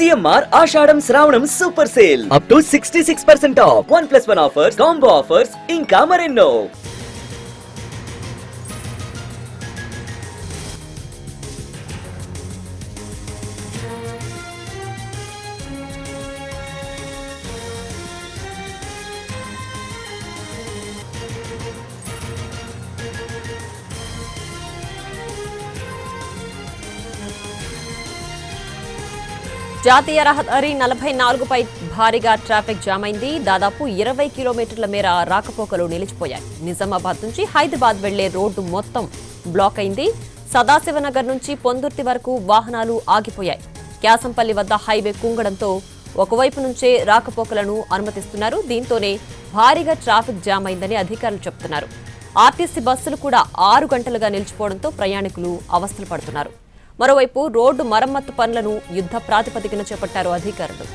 CMR ఆషాఢం శ్రావణం super sale up to 66% of 1+1 offers, combo offers ఇంకా మరెన్నో. జాతీయ రహదారి 44పై భారీగా ట్రాఫిక్ జామ్ అయింది. దాదాపు 20 కిలోమీటర్ల మేర రాకపోకలు నిలిచిపోయాయి. నిజామాబాద్ నుంచి హైదరాబాద్ వెళ్లే రోడ్డు మొత్తం బ్లాక్ అయింది. సదాశివనగర్ నుంచి పొందుర్తి వరకు వాహనాలు ఆగిపోయాయి. క్యాసంపల్లి వద్ద హైవే కుంగడంతో ఒకవైపు నుంచే రాకపోకలను అనుమతిస్తున్నారు. దీంతోనే భారీగా ట్రాఫిక్ జామ్ అయిందని అధికారులు చెబుతున్నారు. ఆర్టీసీ బస్సులు కూడా 6 గంటలుగా నిలిచిపోవడంతో ప్రయాణికులు అవస్థలు పడుతున్నారు. మరోవైపు రోడ్డు మరమ్మత్తు పనులను యుద్ధ ప్రాతిపదికన చేపట్టారు అధికారులు.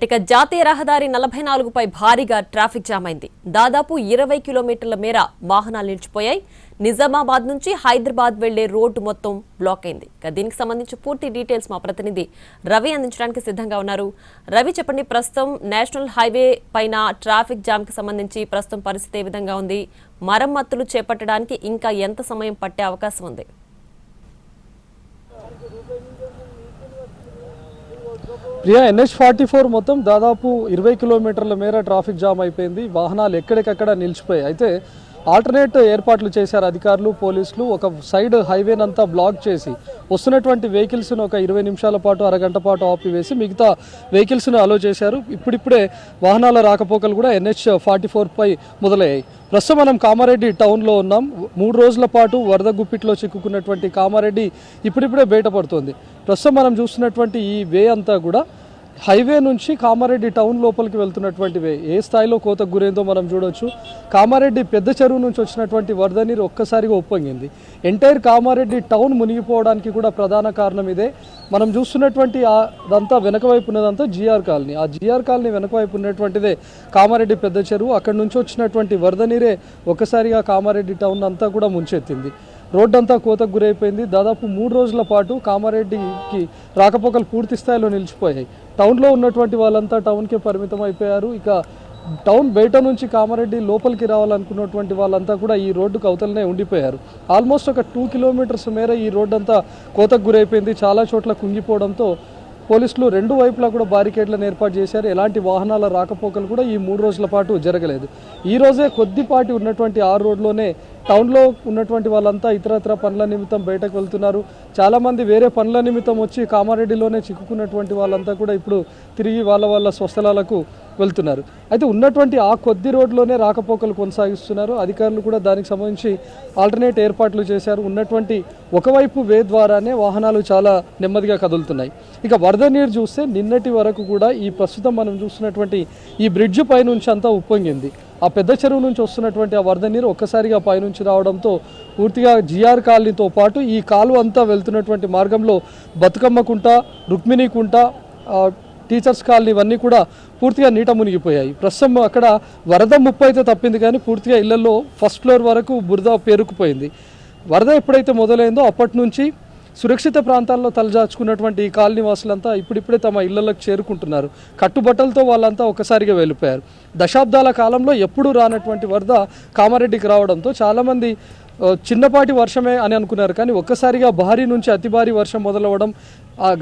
ఇక జాతీయ రహదారి 44పై భారీగా ట్రాఫిక్ జామ్ అయింది. దాదాపు 20 కిలోమీటర్ల మేర వాహనాలు నిలిచిపోయాయి. నిజామాబాద్ నుంచి హైదరాబాద్ వెళ్లే రోడ్డు మొత్తం బ్లాక్ అయింది. దీనికి సంబంధించి పూర్తి డీటెయిల్స్ మా ప్రతినిధి రవి అందించడానికి సిద్ధంగా ఉన్నారు. రవి, చెప్పండి, ప్రస్తుతం నేషనల్ హైవే పైన ట్రాఫిక్ జామ్ కి సంబంధించి ప్రస్తుతం పరిస్థితి ఏ విధంగా ఉంది? మరమ్మతులు చేపట్టడానికి ఇంకా ఎంత సమయం పట్టే అవకాశం ఉంది? ప్రియా, NH44 మొత్తం దాదాపు 20 కిలోమీటర్ల మేర ట్రాఫిక్ జామ్ అయిపోయింది. వాహనాలు ఎక్కడికక్కడ నిలిచిపోయాయి. అయితే ఆల్టర్నేట్ ఏర్పాట్లు చేశారు అధికారులు, పోలీసులు. ఒక సైడ్ హైవేనంతా బ్లాక్ చేసి వస్తున్నటువంటి వెహికల్స్ను ఒక 20 నిమిషాల పాటు, అరగంట పాటు ఆపివేసి మిగతా వెహికల్స్ను అలో చేశారు. ఇప్పుడిప్పుడే వాహనాల రాకపోకలు కూడా NH44పై మొదలయ్యాయి. ప్రస్తుతం మనం కామారెడ్డి టౌన్లో ఉన్నాం. 3 రోజుల పాటు వరద గుప్పిట్లో చిక్కుకున్నటువంటి కామారెడ్డి ఇప్పుడిప్పుడే బయటపడుతోంది. ప్రస్తుతం మనం చూస్తున్నటువంటి ఈ వే అంతా కూడా హైవే నుంచి కామారెడ్డి టౌన్ లోపలికి వెళ్తున్నటువంటి వే. ఏ స్థాయిలో కోతకు గురైందో మనం చూడొచ్చు. కామారెడ్డి పెద్ద చెరువు నుంచి వచ్చినటువంటి వరద నీరు ఒక్కసారిగా ఉప్పొంగింది. ఎంటైర్ కామారెడ్డి టౌన్ మునిగిపోవడానికి కూడా ప్రధాన కారణం ఇదే. మనం చూస్తున్నటువంటి అదంతా వెనక వైపు ఉన్నదంతా GR కాలనీ. ఆ GR కాలనీ వెనక వైపు ఉన్నటువంటిదే కామారెడ్డి పెద్ద చెరువు. అక్కడి నుంచి వచ్చినటువంటి వరద నీరే ఒక్కసారిగా కామారెడ్డి టౌన్ అంతా కూడా ముంచెత్తింది. రోడ్డంతా కోతకు గురైపోయింది. దాదాపు 3 రోజుల పాటు కామారెడ్డికి రాకపోకలు పూర్తి స్థాయిలో నిలిచిపోయాయి. టౌన్లో ఉన్నటువంటి వాళ్ళంతా టౌన్కే పరిమితం అయిపోయారు. ఇక టౌన్ బయట నుంచి కామారెడ్డి లోపలికి రావాలనుకున్నటువంటి వాళ్ళంతా కూడా ఈ రోడ్డుకు అవతలనే ఉండిపోయారు. ఆల్మోస్ట్ ఒక 2 కిలోమీటర్స్ మేర ఈ రోడ్డంతా కోతకు గురైపోయింది. చాలా చోట్ల కుంగిపోవడంతో పోలీసులు 2 వైపులా కూడా బారికేడ్లను ఏర్పాటు చేశారు. ఎలాంటి వాహనాల రాకపోకలు కూడా ఈ 3 రోజుల పాటు జరగలేదు. ఈ రోజే కొద్దిపాటి ఉన్నటువంటి ఆ రోడ్లోనే టౌన్లో ఉన్నటువంటి వాళ్ళంతా ఇతరత్ర పనుల నిమిత్తం బయటకు వెళ్తున్నారు. చాలామంది వేరే పనుల నిమిత్తం వచ్చి కామారెడ్డిలోనే చిక్కుకున్నటువంటి వాళ్ళంతా కూడా ఇప్పుడు తిరిగి వాళ్ళ స్వస్థలాలకు వెళ్తున్నారు. అయితే ఉన్నటువంటి ఆ కొద్ది రోడ్లోనే రాకపోకలు కొనసాగిస్తున్నారు. అధికారులు కూడా దానికి సంబంధించి ఆల్టర్నేట్ ఏర్పాట్లు చేశారు. ఉన్నటువంటి ఒకవైపు వే ద్వారానే వాహనాలు చాలా నెమ్మదిగా కదులుతున్నాయి. ఇక వరద నీరు చూస్తే నిన్నటి వరకు కూడా ఈ ప్రస్తుతం మనం చూస్తున్నటువంటి ఈ బ్రిడ్జ్ పైనుంచి అంతా ఉప్పొంగింది. ఆ పెద్ద చెరువు నుంచి వస్తున్నటువంటి ఆ వరద నీరు ఒక్కసారిగా పైనుంచి రావడంతో పూర్తిగా GR కాలనీతో పాటు ఈ కాలువ అంతా వెళ్తున్నటువంటి మార్గంలో బతుకమ్మ కుంట, రుక్మిణి కుంట, టీచర్స్ కాలనీ ఇవన్నీ కూడా పూర్తిగా నీట మునిగిపోయాయి. ప్రస్తుతం అక్కడ వరద ముప్పు అయితే తప్పింది, కానీ పూర్తిగా ఇళ్లలో ఫస్ట్ ఫ్లోర్ వరకు బురద పేరుకుపోయింది. వరద ఎప్పుడైతే మొదలైందో అప్పటి నుంచి సురక్షిత ప్రాంతాల్లో తలదాచుకున్నటువంటి ఈ కాలనీ వాసులంతా ఇప్పుడిప్పుడే తమ ఇళ్లలోకి చేరుకుంటున్నారు. కట్టుబట్టలతో వాళ్ళంతా ఒకసారిగా వెళ్ళిపోయారు. దశాబ్దాల కాలంలో ఎప్పుడూ రానటువంటి వరద కామారెడ్డికి రావడంతో చాలామంది చిన్నపాటి వర్షమే అని అనుకున్నారు, కానీ ఒక్కసారిగా భారీ నుంచి అతి భారీ వర్షం మొదలవ్వడం,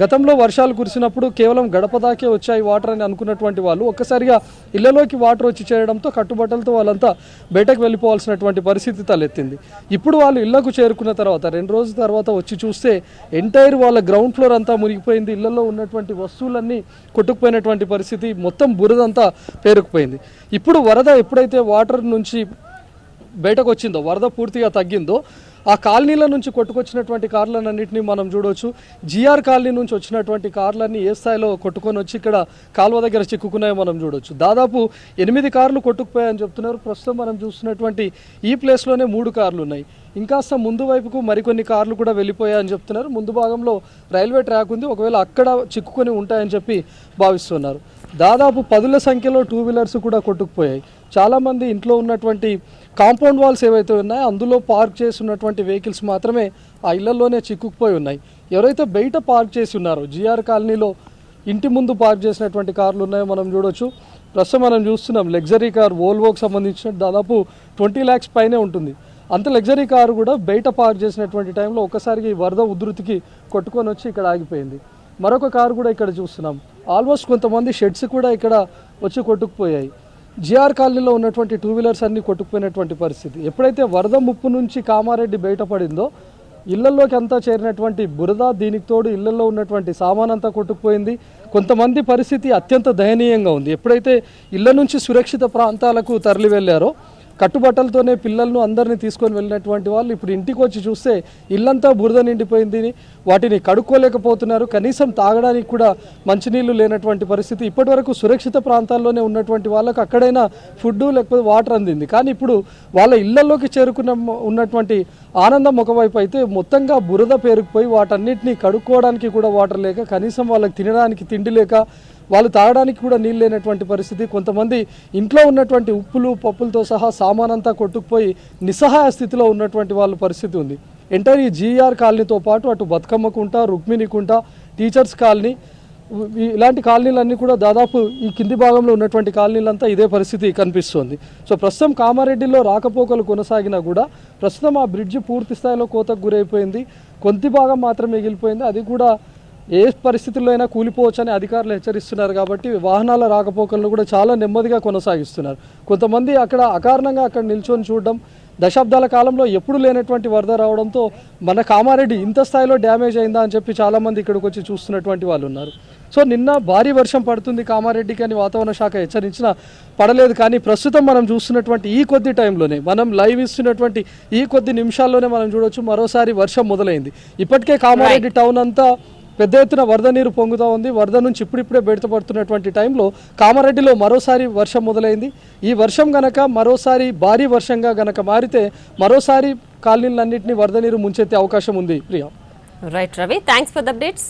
గతంలో వర్షాలు కురిసినప్పుడు కేవలం గడప దాకే వచ్చాయి వాటర్ అని అనుకున్నటువంటి వాళ్ళు ఒక్కసారిగా ఇళ్లలోకి వాటర్ వచ్చి చేరడంతో కట్టుబట్టలతో వాళ్ళంతా బయటకు వెళ్ళిపోవాల్సినటువంటి పరిస్థితి తలెత్తింది. ఇప్పుడు వాళ్ళు ఇళ్లకు చేరుకున్న తర్వాత 2 రోజుల తర్వాత వచ్చి చూస్తే ఎంటైర్ వాళ్ళ గ్రౌండ్ ఫ్లోర్ అంతా మునిగిపోయింది. ఇళ్లలో ఉన్నటువంటి వస్తువులన్నీ కొట్టుకుపోయినటువంటి పరిస్థితి, మొత్తం బురదంతా పేరుకుపోయింది. ఇప్పుడు వరద ఎప్పుడైతే వాటర్ నుంచి బయటకు వచ్చిందో, వరద పూర్తిగా తగ్గిందో, ఆ కాలనీల నుంచి కొట్టుకొచ్చినటువంటి కార్లన్నింటినీ మనం చూడవచ్చు. GR కాలనీ నుంచి వచ్చినటువంటి కార్లన్నీ ఏ స్థాయిలో కొట్టుకొని వచ్చి ఇక్కడ కాలువ దగ్గర చిక్కుకున్నాయో మనం చూడవచ్చు. దాదాపు 8 కార్లు కొట్టుకుపోయాయని చెప్తున్నారు. ప్రస్తుతం మనం చూస్తున్నటువంటి ఈ ప్లేస్లోనే 3 కార్లు ఉన్నాయి. ఇంకాస్త ముందు వైపుకు మరికొన్ని కార్లు కూడా వెళ్ళిపోయాయని చెప్తున్నారు. ముందు భాగంలో రైల్వే ట్రాక్ ఉంది, ఒకవేళ అక్కడ చిక్కుకొని ఉంటాయని చెప్పి భావిస్తున్నారు. దాదాపు పదుల సంఖ్యలో టూ వీలర్స్ కూడా కొట్టుకుపోయాయి. చాలామంది ఇంట్లో ఉన్నటువంటి కాంపౌండ్ వాల్స్ ఏవైతే ఉన్నాయో అందులో పార్క్ చేసి ఉన్నటువంటి వెహికల్స్ మాత్రమే ఆ ఇళ్లలోనే చిక్కుకుపోయి ఉన్నాయి. ఎవరైతే బయట పార్క్ చేసి ఉన్నారో జిఆర్ కాలనీలో ఇంటి ముందు పార్క్ చేసినటువంటి కార్లు ఉన్నాయో మనం చూడొచ్చు. ప్రస్తుతం మనం చూస్తున్నాం లగ్జరీ కార్ వోల్వోకి సంబంధించిన దాదాపు 20 lakhs పైనే ఉంటుంది. అంత లగ్జరీ కారు కూడా బయట పార్క్ చేసినటువంటి టైంలో ఒక్కసారికి వరద ఉధృతికి కొట్టుకొని వచ్చి ఇక్కడ ఆగిపోయింది. మరొక కారు కూడా ఇక్కడ చూస్తున్నాం. ఆల్మోస్ట్ కొంతమంది షెడ్స్ కూడా ఇక్కడ వచ్చి కొట్టుకుపోయాయి. జిఆర్ కాలనీలో ఉన్నటువంటి టూ వీలర్స్ అన్నీ కొట్టుకుపోయినటువంటి పరిస్థితి. ఎప్పుడైతే వరద ముప్పు నుంచి కామారెడ్డి బయటపడిందో ఇళ్లలోకి అంతా చేరినటువంటి బురద, దీనికి తోడు ఇళ్లలో ఉన్నటువంటి సామాన్ అంతా కొట్టుకుపోయింది. కొంతమంది పరిస్థితి అత్యంత దయనీయంగా ఉంది. ఎప్పుడైతే ఇళ్ల నుంచి సురక్షిత ప్రాంతాలకు తరలి వెళ్ళారో కట్టుబట్టలతోనే పిల్లలను అందరినీ తీసుకొని వెళ్ళినటువంటి వాళ్ళు ఇప్పుడు ఇంటికి వచ్చి చూస్తే ఇల్లంతా బురద నిండిపోయింది. వాటిని కడుక్కోలేకపోతున్నారు. కనీసం తాగడానికి కూడా మంచినీళ్ళు లేనటువంటి పరిస్థితి. ఇప్పటివరకు సురక్షిత ప్రాంతాల్లోనే ఉన్నటువంటి వాళ్ళకు అక్కడైనా ఫుడ్ లేకపోతే వాటర్ అందింది. కానీ ఇప్పుడు వాళ్ళ ఇళ్లలోకి ఉన్నటువంటి ఆనందం ఒకవైపు అయితే మొత్తంగా బురద పేరుకుపోయి వాటన్నిటిని కడుక్కోవడానికి కూడా వాటర్ లేక, కనీసం వాళ్ళకి తినడానికి తిండి లేక, వాళ్ళు తాగడానికి కూడా నీళ్ళు లేనటువంటి పరిస్థితి. కొంతమంది ఇంట్లో ఉన్నటువంటి ఉప్పులు పప్పులతో సహా సామానంతా కొట్టుకుపోయి నిస్సహాయ స్థితిలో ఉన్నటువంటి వాళ్ళ పరిస్థితి ఉంది. ఎంటర్ ఈ జిఆర్ కాలనీతో పాటు అటు బతుకమ్మకుంట, రుక్మిణికుంట, టీచర్స్ కాలనీ, ఇలాంటి కాలనీలన్నీ కూడా దాదాపు ఈ కింది భాగంలో ఉన్నటువంటి కాలనీలంతా ఇదే పరిస్థితి కనిపిస్తుంది. సో ప్రస్తుతం కామారెడ్డిలో రాకపోకలు కొనసాగినా కూడా ప్రస్తుతం ఆ బ్రిడ్జి పూర్తి స్థాయిలో కోతకు గురైపోయింది. కొద్ది భాగం మాత్రం మిగిలిపోయింది. అది కూడా ఏ పరిస్థితుల్లో అయినా కూలిపోవచ్చని అధికారులు హెచ్చరిస్తున్నారు. కాబట్టి వాహనాల రాకపోకలను కూడా చాలా నెమ్మదిగా కొనసాగిస్తున్నారు. కొంతమంది అక్కడ అకారణంగా అక్కడ నిల్చొని చూడడం, దశాబ్దాల కాలంలో ఎప్పుడు లేనటువంటి వరద రావడంతో మన కామారెడ్డి ఇంత స్థాయిలో డ్యామేజ్ అయిందా అని చెప్పి చాలామంది ఇక్కడికి వచ్చి చూస్తున్నటువంటి వాళ్ళు ఉన్నారు. సో నిన్న భారీ వర్షం పడుతుంది కామారెడ్డికి అని వాతావరణ శాఖ హెచ్చరించినా పడలేదు. కానీ ప్రస్తుతం మనం చూస్తున్నటువంటి ఈ కొద్ది టైంలోనే, మనం లైవ్ ఇస్తున్నటువంటి ఈ కొద్ది నిమిషాల్లోనే మనం చూడొచ్చు మరోసారి వర్షం మొదలైంది. ఇప్పటికే కామారెడ్డి టౌన్ అంతా పెద్ద ఎత్తున వరద నీరు పొంగుతూ ఉంది. వరద నుంచి ఇప్పుడిప్పుడే బయటపడుతున్నటువంటి టైంలో కామారెడ్డిలో మరోసారి వర్షం మొదలైంది. ఈ వర్షం గనక మరోసారి భారీ వర్షంగా గనక మారితే మరోసారి కాలనీలన్నింటినీ వరద నీరు ముంచెత్తే అవకాశం ఉంది. Priya. Right Ravi, thanks for the updates.